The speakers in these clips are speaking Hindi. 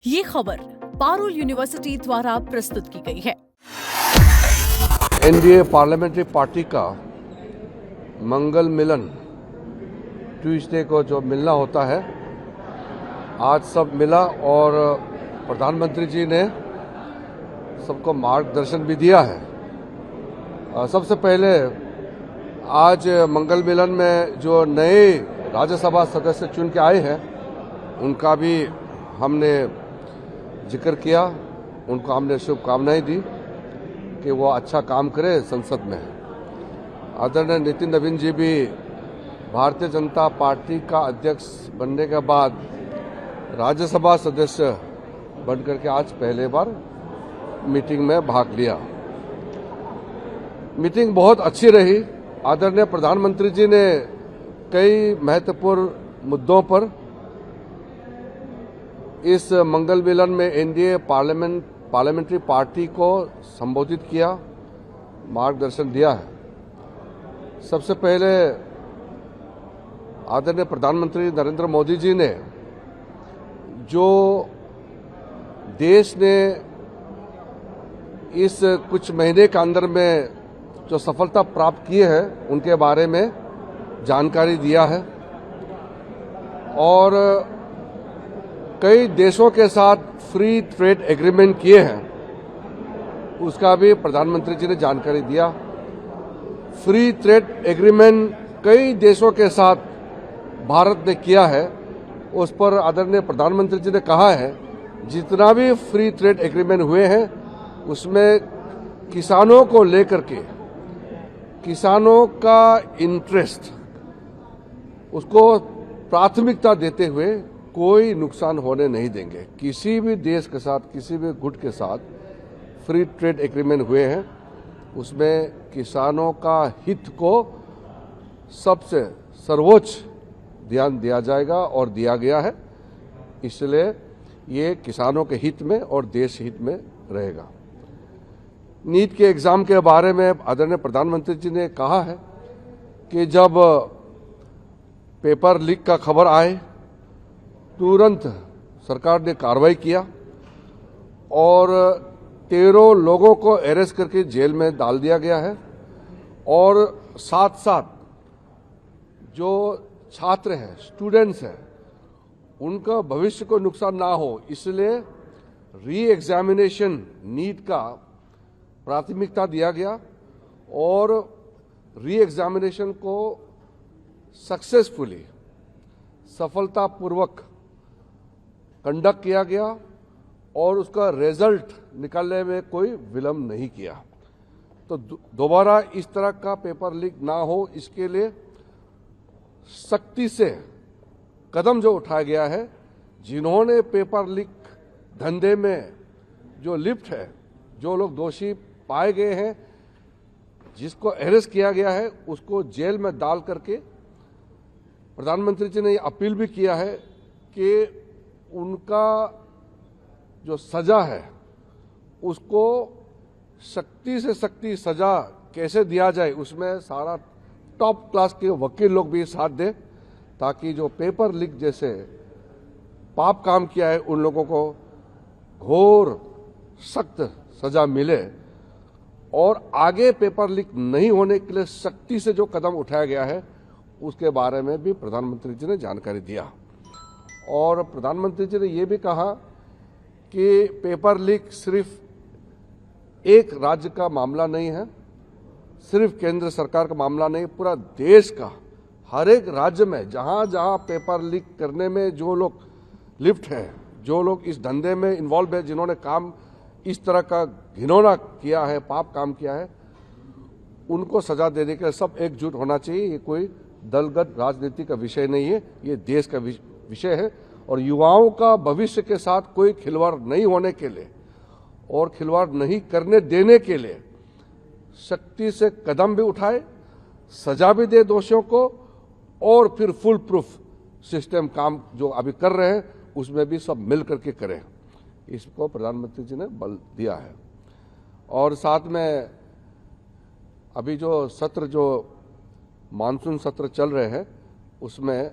ये खबर पारुल यूनिवर्सिटी द्वारा प्रस्तुत की गई है। एनडीए पार्लियामेंट्री पार्टी का मंगल मिलन ट्यूसडे को जो मिलना होता है, आज सब मिला और प्रधानमंत्री जी ने सबको मार्गदर्शन भी दिया है। सबसे पहले आज मंगल मिलन में जो नए राज्यसभा सदस्य चुन के आए हैं उनका भी हमने जिक्र किया, उनको हमने शुभकामनाएं दी कि वो अच्छा काम करे संसद में। आदरणीय नितिन नवीन जी भी भारतीय जनता पार्टी का अध्यक्ष बनने के बाद राज्यसभा सदस्य बनकर के आज पहले बार मीटिंग में भाग लिया। मीटिंग बहुत अच्छी रही। आदरणीय प्रधानमंत्री जी ने कई महत्वपूर्ण मुद्दों पर इस मंगल मिलन में एनडीए पार्लियामेंट्री पार्टी को संबोधित किया, मार्गदर्शन दिया है। सबसे पहले आदरणीय प्रधानमंत्री नरेंद्र मोदी जी ने जो देश ने इस कुछ महीने के अंदर में जो सफलता प्राप्त की है उनके बारे में जानकारी दिया है और कई देशों के साथ फ्री ट्रेड एग्रीमेंट किए हैं, उसका भी प्रधानमंत्री जी ने जानकारी दिया। फ्री ट्रेड एग्रीमेंट कई देशों के साथ भारत ने किया है, उस पर आदरणीय प्रधानमंत्री जी ने कहा है जितना भी फ्री ट्रेड एग्रीमेंट हुए हैं उसमें किसानों को लेकर के, किसानों का इंटरेस्ट, उसको प्राथमिकता देते हुए कोई नुकसान होने नहीं देंगे। किसी भी देश के साथ, किसी भी गुट के साथ फ्री ट्रेड एग्रीमेंट हुए हैं उसमें किसानों का हित को सबसे सर्वोच्च ध्यान दिया जाएगा और दिया गया है, इसलिए ये किसानों के हित में और देश हित में रहेगा। नीट के एग्जाम के बारे में आदरणीय प्रधानमंत्री जी ने कहा है कि जब पेपर लीक का खबर आए तुरंत सरकार ने कार्रवाई किया और 13 लोगों को अरेस्ट करके जेल में डाल दिया गया है और साथ साथ जो छात्र हैं, स्टूडेंट्स हैं, उनका भविष्य को नुकसान ना हो इसलिए री एग्जामिनेशन नीट का प्राथमिकता दिया गया और री एग्जामिनेशन को सक्सेसफुली, सफलतापूर्वक कंडक्ट किया गया और उसका रिजल्ट निकालने में कोई विलंब नहीं किया। तो दोबारा इस तरह का पेपर लीक ना हो इसके लिए सख्ती से कदम जो उठाया गया है, जिन्होंने पेपर लीक धंधे में जो लिप्त है, जो लोग दोषी पाए गए हैं, जिसको अरेस्ट किया गया है उसको जेल में डाल करके प्रधानमंत्री जी ने अपील भी किया है कि उनका जो सजा है उसको सख्ती से सख्ती सजा कैसे दिया जाए, उसमें सारा टॉप क्लास के वकील लोग भी साथ दें ताकि जो पेपर लीक जैसे पाप काम किया है उन लोगों को घोर सख्त सजा मिले और आगे पेपर लीक नहीं होने के लिए सख्ती से जो कदम उठाया गया है उसके बारे में भी प्रधानमंत्री जी ने जानकारी दिया। और प्रधानमंत्री जी ने ये भी कहा कि पेपर लीक सिर्फ एक राज्य का मामला नहीं है, सिर्फ केंद्र सरकार का मामला नहीं, पूरा देश का हर एक राज्य में जहां जहां पेपर लीक करने में जो लोग लिप्त हैं, जो लोग इस धंधे में इन्वॉल्व है, जिन्होंने काम इस तरह का घिनौना किया है, पाप काम किया है, उनको सजा देने के लिए सब एकजुट होना चाहिए। ये कोई दलगत राजनीति का विषय नहीं है, ये देश का विषय है और युवाओं का भविष्य के साथ कोई खिलवाड़ नहीं होने के लिए और खिलवाड़ नहीं करने देने के लिए सख्ती से कदम भी उठाए, सजा भी दे दोषियों को और फिर फुल प्रूफ सिस्टम काम जो अभी कर रहे हैं उसमें भी सब मिल करके करें, इसको प्रधानमंत्री जी ने बल दिया है। और साथ में अभी जो सत्र, जो मानसून सत्र चल रहे हैं उसमें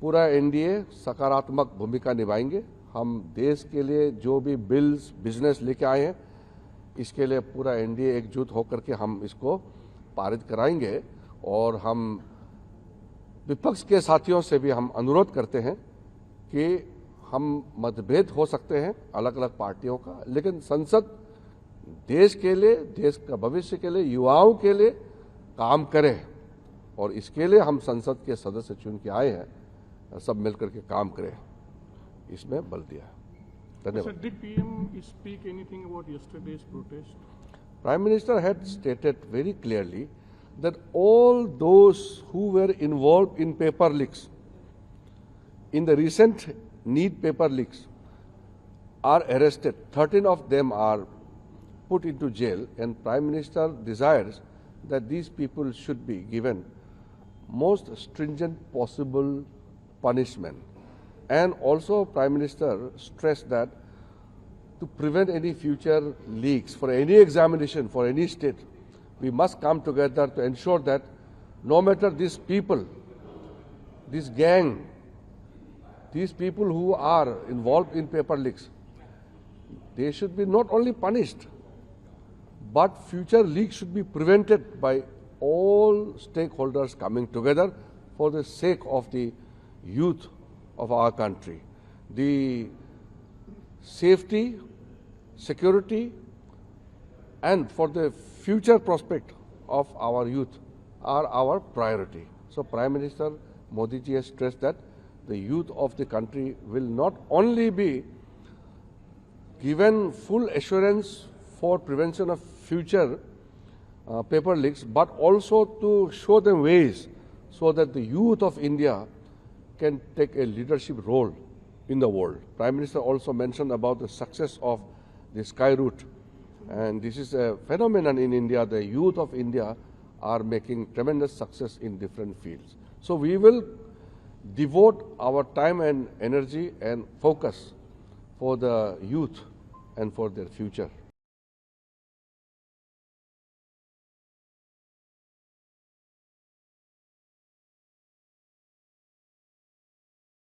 पूरा एनडीए सकारात्मक भूमिका निभाएंगे। हम देश के लिए जो भी बिल्स बिजनेस लेके आए हैं, इसके लिए पूरा एनडीए एकजुट होकर के हम इसको पारित कराएंगे। और हम विपक्ष के साथियों से भी हम अनुरोध करते हैं कि हम मतभेद हो सकते हैं अलग अलग पार्टियों का, लेकिन संसद देश के लिए, देश का भविष्य के लिए, युवाओं के लिए काम करे। और इसके लिए हम संसद के सदस्य चुन के आए हैं, सब मिलकर के काम करें, इसमें बल दिया। धन्यवाद। Sir, did PM speak anything about yesterday's protest? Prime Minister had stated very clearly that all those who were involved in paper leaks, in the recent NEET paper leaks, are arrested. 13 of them are put into jail, and Prime Minister desires that these people should be given most stringent possible punishment. And also Prime Minister stressed that to prevent any future leaks for any examination for any state, we must come together to ensure that no matter these people, this gang, these people who are involved in paper leaks, they should be not only punished, but future leaks should be prevented by all stakeholders coming together for the sake of the youth of our country. The safety, security, and for the future prospect of our youth are our priority. So Prime Minister Modi ji has stressed that the youth of the country will not only be given full assurance for prevention of future paper leaks, but also to show them ways so that the youth of India can take a leadership role in the world. Prime Minister also mentioned about the success of the Sky Route, and this is a phenomenon in India. The youth of India are making tremendous success in different fields. So we will devote our time and energy and focus for the youth and for their future.